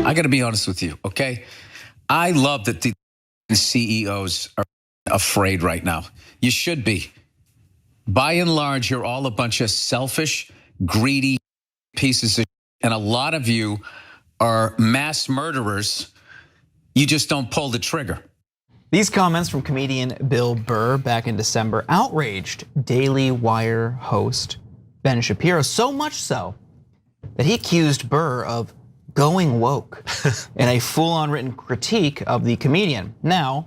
I got to be honest with you, okay? I love that the CEOs are afraid right now. You should be. By and large, you're all a bunch of selfish, greedy pieces of shit, and a lot of you are mass murderers. You just don't pull the trigger. These comments from comedian Bill Burr back in December outraged Daily Wire host Ben Shapiro, so much so that he accused Burr of going woke in a full-on written critique of the comedian. Now,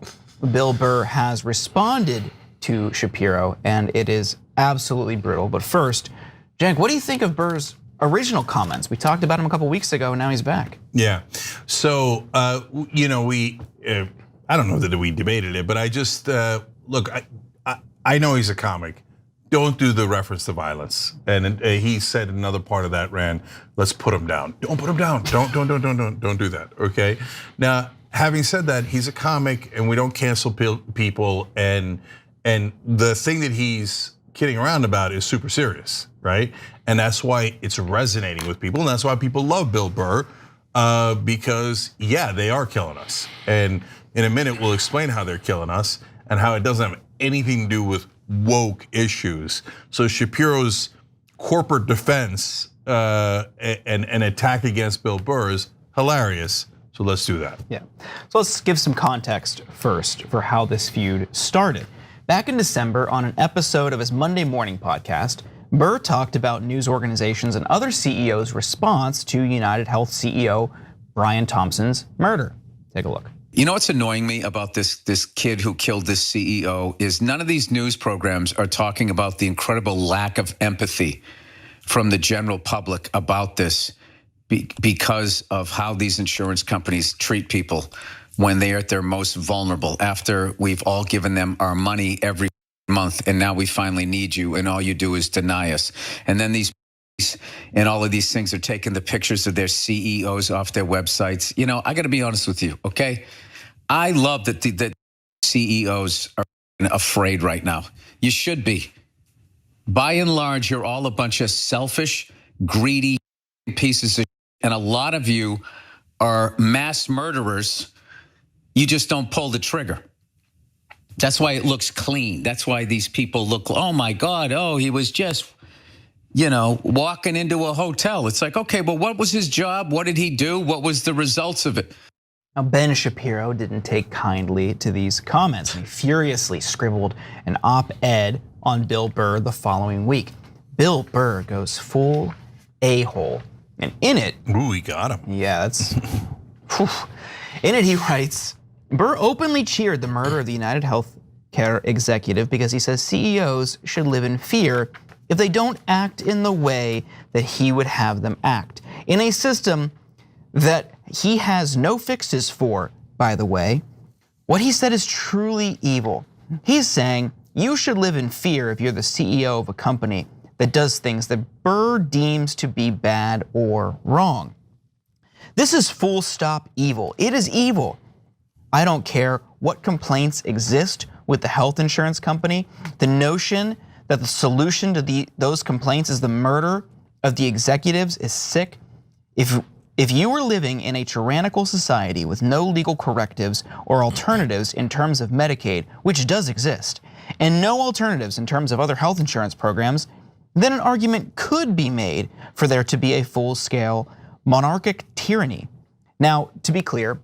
Bill Burr has responded to Shapiro, and it is absolutely brutal. But first, Cenk, what do you think of Burr's original comments? We talked about him a couple weeks ago, and now he's back. Yeah, so I don't know that we debated it, but I just look. I know he's a comic. Don't do the reference to violence. And he said another part of that ran, let's put him down. Don't put him down. Don't do that. Okay. Now, having said that, he's a comic, and we don't cancel people. And the thing that he's kidding around about is super serious, right? And that's why it's resonating with people, and that's why people love Bill Burr, because yeah, they are killing us. And in a minute, we'll explain how they're killing us and how it doesn't have anything to do with woke issues. So Shapiro's corporate defense and attack against Bill Burr is hilarious. So let's do that. Yeah, so let's give some context first for how this feud started. Back in December, on an episode of his Monday morning podcast, Burr talked about news organizations and other CEOs' response to UnitedHealth CEO Brian Thompson's murder. Take a look. You know what's annoying me about this kid who killed this CEO is none of these news programs are talking about the incredible lack of empathy from the general public about this because of how these insurance companies treat people when they are at their most vulnerable, after we've all given them our money every month and now we finally need you and all you do is deny us. And then these and all of these things are taking the pictures of their CEOs off their websites. You know, I got to be honest with you, okay? I love that the CEOs are afraid right now. You should be. By and large, you're all a bunch of selfish, greedy pieces of shit, and a lot of you are mass murderers. You just don't pull the trigger. That's why it looks clean. That's why these people look, oh my God, oh, he was just, walking into a hotel. It's like, okay, but what was his job? What did he do? What was the results of it? Now, Ben Shapiro didn't take kindly to these comments. He furiously scribbled an op-ed on Bill Burr the following week. Bill Burr goes full a-hole. And in it, ooh, he got him. Yeah, that's, in it he writes, Burr openly cheered the murder of the UnitedHealthcare executive because he says CEOs should live in fear if they don't act in the way that he would have them act. In a system that he has no fixes for, by the way, what he said is truly evil. He's saying you should live in fear if you're the CEO of a company that does things that Burr deems to be bad or wrong. This is full stop evil. It is evil. I don't care what complaints exist with the health insurance company. The notion that the solution to those complaints is the murder of the executives is sick. If you were living in a tyrannical society with no legal correctives or alternatives in terms of Medicaid, which does exist, and no alternatives in terms of other health insurance programs, then an argument could be made for there to be a full-scale monarchic tyranny. Now, to be clear,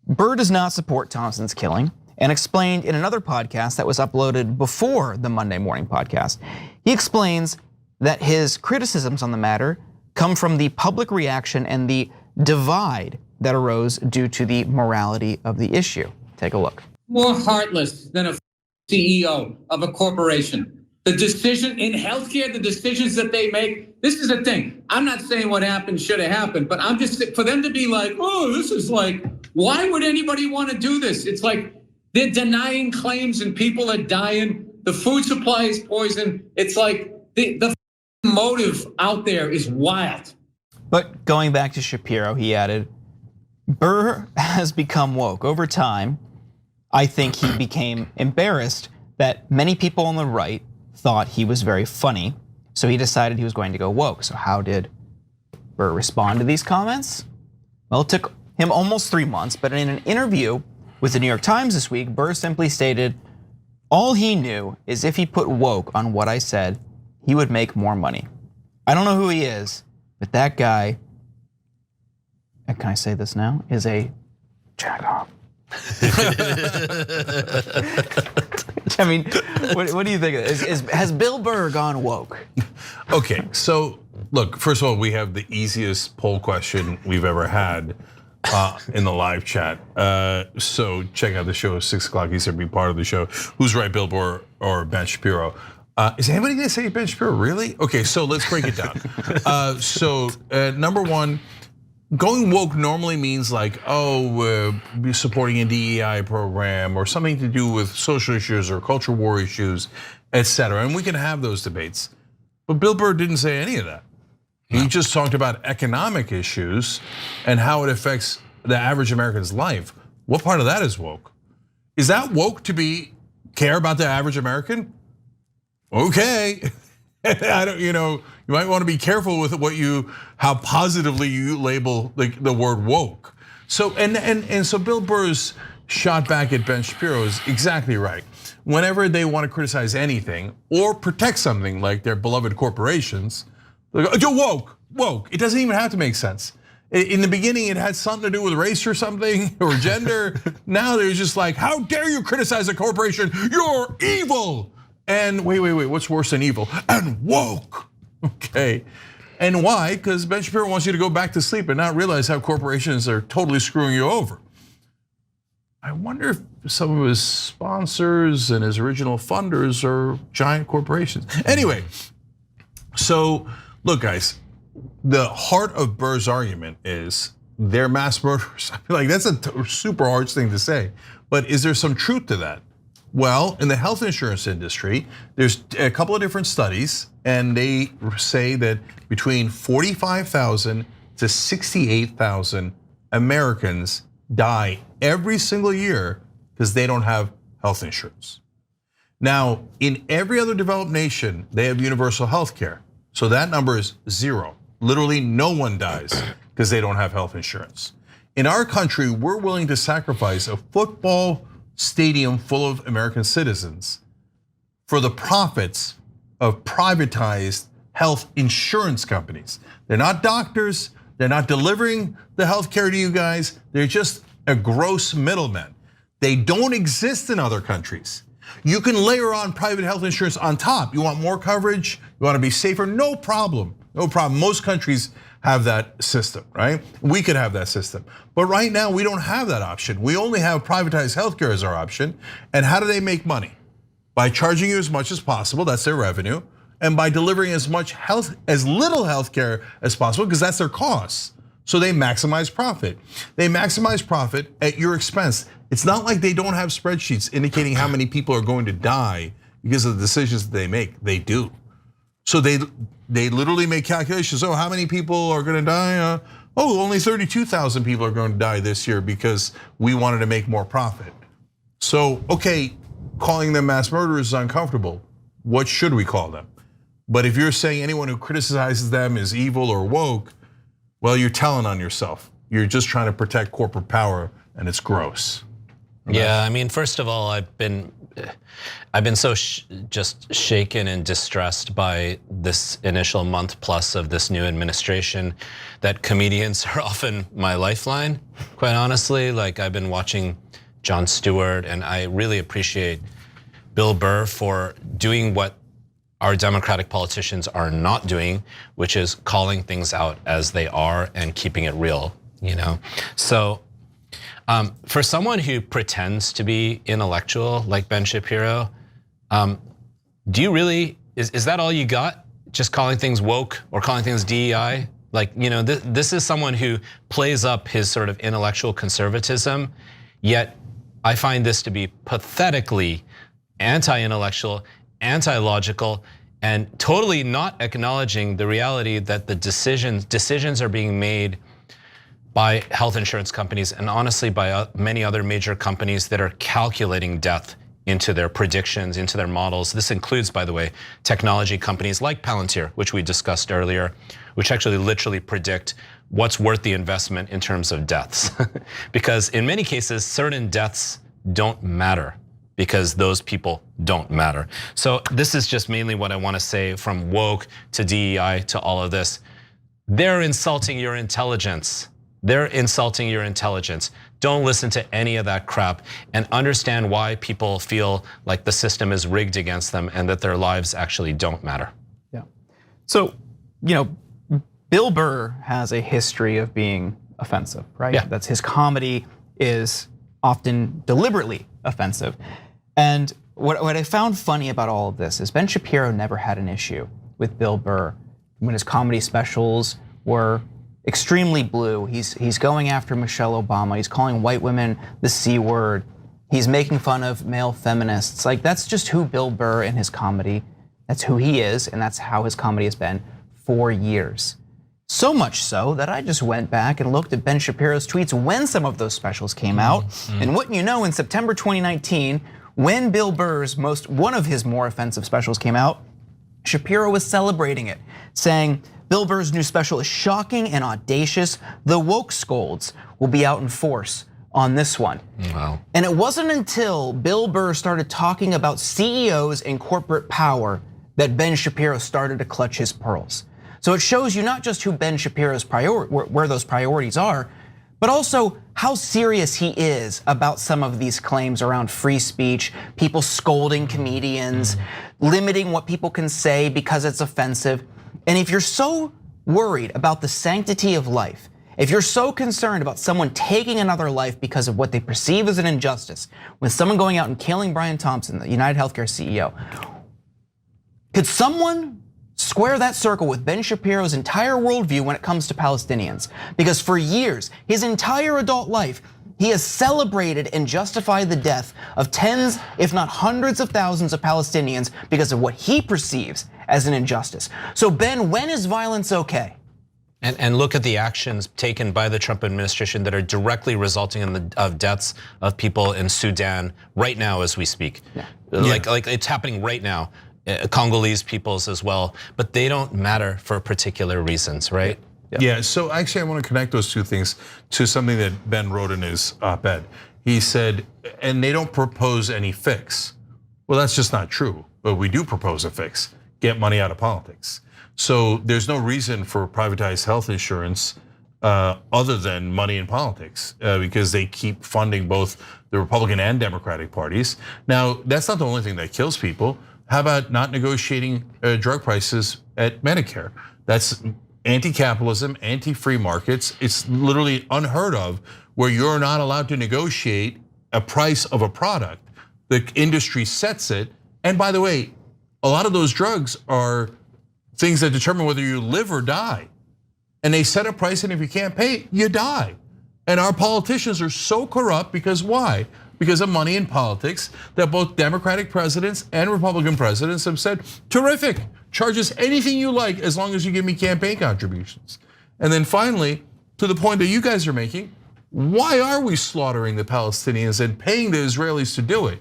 Burr does not support Thompson's killing, and explained in another podcast that was uploaded before the Monday morning podcast. He explains that his criticisms on the matter come from the public reaction and the divide that arose due to the morality of the issue. Take a look. More heartless than a CEO of a corporation. The decision in healthcare, the decisions that they make, this is the thing. I'm not saying what happened should have happened, but I'm just, for them to be like, oh, this is like, why would anybody want to do this? It's like, they're denying claims and people are dying. The food supply is poison. It's like the motive out there is wild. But going back to Shapiro, he added, Burr has become woke. Over time, I think he became embarrassed that many people on the right thought he was very funny. So he decided he was going to go woke. So how did Burr respond to these comments? Well, it took him almost 3 months, but in an interview with the New York Times this week, Burr simply stated, all he knew is if he put woke on what I said, he would make more money. I don't know who he is, but that guy, and can I say this now, is a jack-off. I mean, what do you think? Has Bill Burr gone woke? Okay, so look, first of all, we have the easiest poll question we've ever had in the live chat. So check out the show at 6 o'clock Eastern, be part of the show. Who's right, Bill Burr or Ben Shapiro? Is anybody gonna say Ben Shapiro, really? Okay, so let's break it down. Number one, going woke normally means like, we're supporting a DEI program or something to do with social issues or culture war issues, etc. And we can have those debates. But Bill Burr didn't say any of that. He just talked about economic issues and how it affects the average American's life. What part of that is woke? Is that woke to care about the average American? Okay. I don't, you might want to be careful with how positively you label the word woke. So and so Bill Burr's shot back at Ben Shapiro is exactly right. Whenever they want to criticize anything or protect something like their beloved corporations, they go, you're woke. It doesn't even have to make sense. In the beginning, it had something to do with race or something or gender. Now they're just like, how dare you criticize a corporation? You're evil. And wait, what's worse than evil? And woke, okay. And why? Because Ben Shapiro wants you to go back to sleep and not realize how corporations are totally screwing you over. I wonder if some of his sponsors and his original funders are giant corporations. Anyway, so look guys, the heart of Burr's argument is they're mass murderers. I feel like that's a super hard thing to say, but is there some truth to that? Well, in the health insurance industry, there's a couple of different studies, and they say that between 45,000 to 68,000 Americans die every single year because they don't have health insurance. Now, in every other developed nation, they have universal health care. So that number is 0. Literally no one dies because they don't have health insurance. In our country, we're willing to sacrifice a football stadium full of American citizens for the profits of privatized health insurance companies. They're not doctors, they're not delivering the health care to you guys, they're just a gross middleman. They don't exist in other countries. You can layer on private health insurance on top. You want more coverage, you want to be safer, no problem. No problem. Most countries have that system, right? We could have that system. But right now, we don't have that option. We only have privatized healthcare as our option. And how do they make money? By charging you as much as possible, that's their revenue, and by delivering as little healthcare as possible, because that's their costs. So they maximize profit. They maximize profit at your expense. It's not like they don't have spreadsheets indicating how many people are going to die because of the decisions that they make. They do. So they literally make calculations. Oh, how many people are going to die? Only 32,000 people are going to die this year because we wanted to make more profit. So, okay, calling them mass murderers is uncomfortable. What should we call them? But if you're saying anyone who criticizes them is evil or woke, well, you're telling on yourself. You're just trying to protect corporate power, and it's gross. Yeah, I mean, first of all, I've been so just shaken and distressed by this initial month plus of this new administration that comedians are often my lifeline, quite honestly. Like, I've been watching Jon Stewart, and I really appreciate Bill Burr for doing what our Democratic politicians are not doing, which is calling things out as they are and keeping it real, So for someone who pretends to be intellectual like Ben Shapiro, do you really, is that all you got? Just calling things woke or calling things DEI? Like, this is someone who plays up his sort of intellectual conservatism, yet I find this to be pathetically anti-intellectual, anti-logical, and totally not acknowledging the reality that the decisions are being made by health insurance companies and honestly by many other major companies that are calculating death into their predictions, into their models. This includes, by the way, technology companies like Palantir, which we discussed earlier, which actually literally predict what's worth the investment in terms of deaths. Because in many cases, certain deaths don't matter because those people don't matter. So this is just mainly what I want to say, from woke to DEI to all of this. They're insulting your intelligence. They're insulting your intelligence. Don't listen to any of that crap, and understand why people feel like the system is rigged against them and that their lives actually don't matter. Yeah. So, Bill Burr has a history of being offensive, right? Yeah. That's his comedy is often deliberately offensive. And what I found funny about all of this is Ben Shapiro never had an issue with Bill Burr when his comedy specials were extremely blue. He's going after Michelle Obama. He's calling white women the C word. He's making fun of male feminists. Like, that's just who Bill Burr and his comedy, that's who he is, and that's how his comedy has been for years. So much so that I just went back and looked at Ben Shapiro's tweets when some of those specials came out. And wouldn't you know, in September 2019, when Bill Burr's one of his more offensive specials came out, Shapiro was celebrating it, saying, Bill Burr's new special is shocking and audacious. The woke scolds will be out in force on this one. Wow. And it wasn't until Bill Burr started talking about CEOs and corporate power that Ben Shapiro started to clutch his pearls. So it shows you not just who Ben Shapiro's where those priorities are, but also how serious he is about some of these claims around free speech, people scolding comedians, limiting what people can say because it's offensive. And if you're so worried about the sanctity of life, if you're so concerned about someone taking another life because of what they perceive as an injustice, with someone going out and killing Brian Thompson, the UnitedHealthcare CEO, could someone square that circle with Ben Shapiro's entire worldview when it comes to Palestinians? Because for years, his entire adult life, he has celebrated and justified the death of tens, if not hundreds of thousands of Palestinians because of what he perceives as an injustice. So Ben, when is violence okay? And look at the actions taken by the Trump administration that are directly resulting in the deaths of people in Sudan right now as we speak. Yeah. Like it's happening right now. Congolese peoples as well, but they don't matter for particular reasons, right? Yeah, so actually I want to connect those two things to something that Ben wrote in his op-ed. He said, and they don't propose any fix. Well, that's just not true, but we do propose a fix. Get money out of politics. So there's no reason for privatized health insurance other than money in politics because they keep funding both the Republican and Democratic parties. Now, that's not the only thing that kills people. How about not negotiating drug prices at Medicare? That's anti-capitalism, anti-free markets. It's literally unheard of where you're not allowed to negotiate a price of a product. The industry sets it. And by the way, a lot of those drugs are things that determine whether you live or die. And they set a price, and if you can't pay, you die. And our politicians are so corrupt because why? Because of money in politics that both Democratic presidents and Republican presidents have said, terrific, charge us anything you like as long as you give me campaign contributions. And then finally, to the point that you guys are making, why are we slaughtering the Palestinians and paying the Israelis to do it?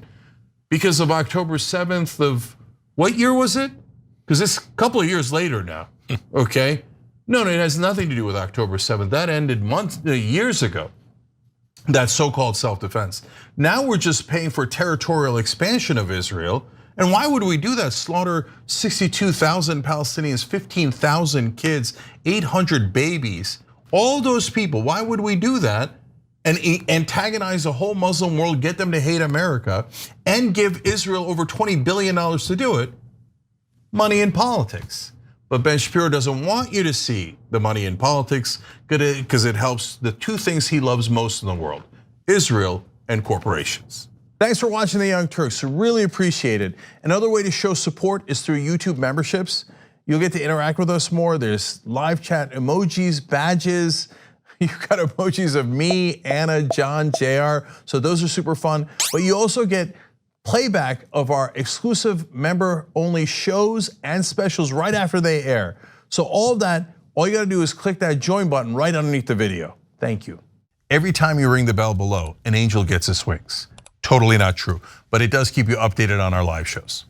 Because of October 7th of, what year was it? Because it's a couple of years later now, okay? No, it has nothing to do with October 7th. That ended years ago. That so-called self-defense. Now we're just paying for territorial expansion of Israel. And why would we do that? Slaughter 62,000 Palestinians, 15,000 kids, 800 babies. All those people, why would we do that? And antagonize the whole Muslim world, get them to hate America, and give Israel over $20 billion to do it? Money in politics. But Ben Shapiro doesn't want you to see the money in politics because it helps the two things he loves most in the world, Israel and corporations. Thanks for watching the Young Turks, really appreciate it. Another way to show support is through YouTube memberships. You'll get to interact with us more. There's live chat emojis, badges. You've got emojis of me, Anna, John, JR. So those are super fun. But you also get playback of our exclusive member-only shows and specials right after they air. So all of that, all you gotta do is click that join button right underneath the video. Thank you. Every time you ring the bell below, an angel gets his wings. totally not true. But it does keep you updated on our live shows.